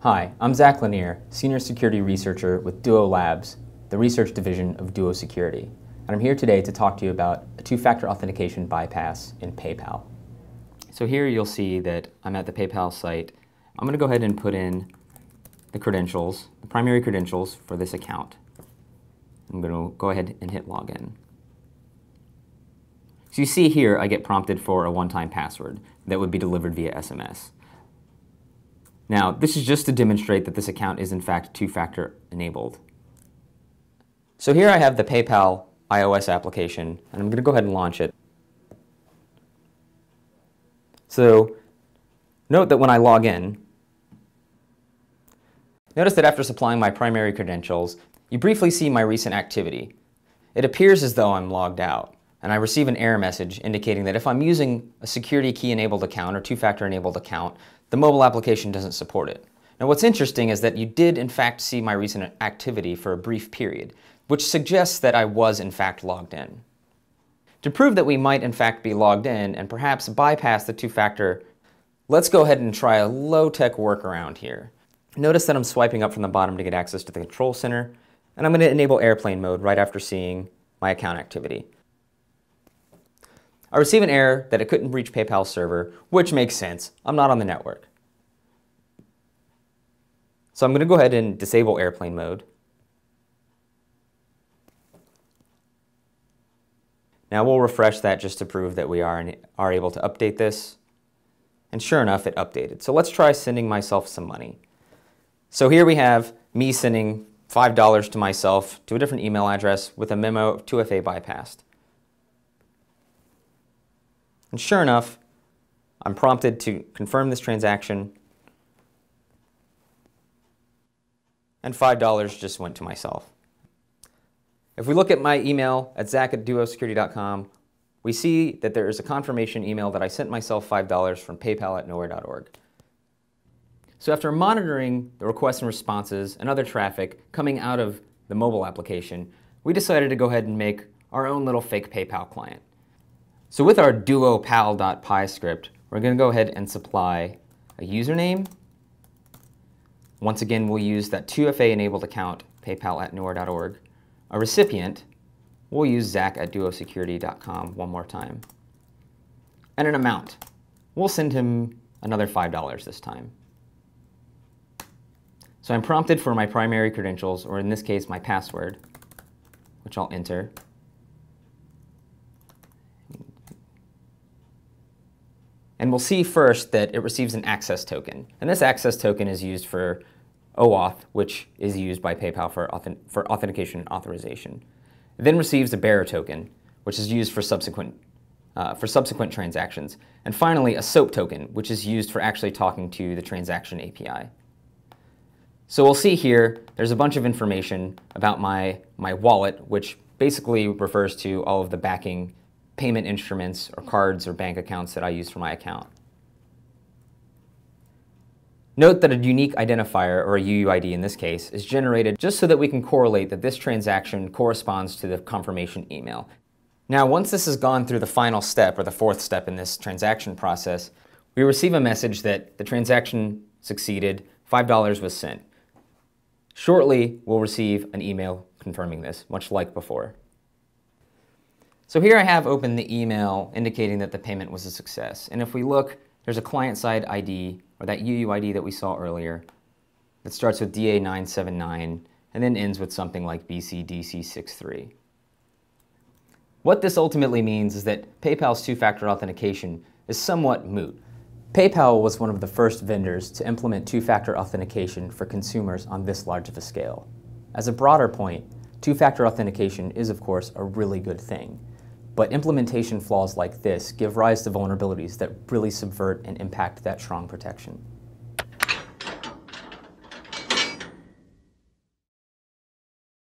Hi, I'm Zach Lanier, Senior Security Researcher with Duo Labs, the research division of Duo Security. And I'm here today to talk to you about a two-factor authentication bypass in PayPal. So here you'll see that I'm at the PayPal site. I'm going to go ahead and put in the credentials, the primary credentials for this account. I'm going to go ahead and hit login. So you see here I get prompted for a one-time password that would be delivered via SMS. Now, this is just to demonstrate that this account is in fact two-factor enabled. So here I have the PayPal iOS application, and I'm going to go ahead and launch it. So note that when I log in, notice that after supplying my primary credentials, you briefly see my recent activity. It appears as though I'm logged out, and I receive an error message indicating that if I'm using a security key enabled account or two-factor enabled account, the mobile application doesn't support it. Now what's interesting is that you did in fact see my recent activity for a brief period, which suggests that I was in fact logged in. To prove that we might in fact be logged in and perhaps bypass the two-factor, let's go ahead and try a low-tech workaround here. Notice that I'm swiping up from the bottom to get access to the control center, and I'm going to enable airplane mode right after seeing my account activity. I receive an error that it couldn't reach PayPal's server, which makes sense. I'm not on the network. So I'm going to go ahead and disable airplane mode. Now we'll refresh that just to prove that we are able to update this. And sure enough, it updated. So let's try sending myself some money. So here we have me sending $5 to myself to a different email address with a memo of 2FA bypassed. And sure enough, I'm prompted to confirm this transaction, and $5 just went to myself. If we look at my email at zach@duosecurity.com, we see that there is a confirmation email that I sent myself $5 from paypal@nowhere.org. So after monitoring the requests and responses and other traffic coming out of the mobile application, we decided to go ahead and make our own little fake PayPal client. So with our duopal.py script, we're going to go ahead and supply a username. Once again, we'll use that 2FA enabled account, paypal@nowhere.org. A recipient, we'll use zach@duosecurity.com one more time. And an amount, we'll send him another $5 this time. So I'm prompted for my primary credentials, or in this case, my password, which I'll enter. And we'll see first that it receives an access token. And this access token is used for OAuth, which is used by PayPal for authentication and authorization. It then receives a bearer token, which is used for subsequent transactions. And finally, a SOAP token, which is used for actually talking to the transaction API. So we'll see here, there's a bunch of information about my wallet, which basically refers to all of the backing payment instruments or cards or bank accounts that I use for my account. Note that a unique identifier, or a UUID in this case, is generated just so that we can correlate that this transaction corresponds to the confirmation email. Now, once this has gone through the final step, or the fourth step in this transaction process, we receive a message that the transaction succeeded, $5 was sent. Shortly, we'll receive an email confirming this, much like before. So here I have open the email indicating that the payment was a success. And if we look, there's a client-side ID, or that UUID that we saw earlier, that starts with DA979 and then ends with something like BCDC63. What this ultimately means is that PayPal's two-factor authentication is somewhat moot. PayPal was one of the first vendors to implement two-factor authentication for consumers on this large of a scale. As a broader point, two-factor authentication is, of course, a really good thing. But implementation flaws like this give rise to vulnerabilities that really subvert and impact that strong protection.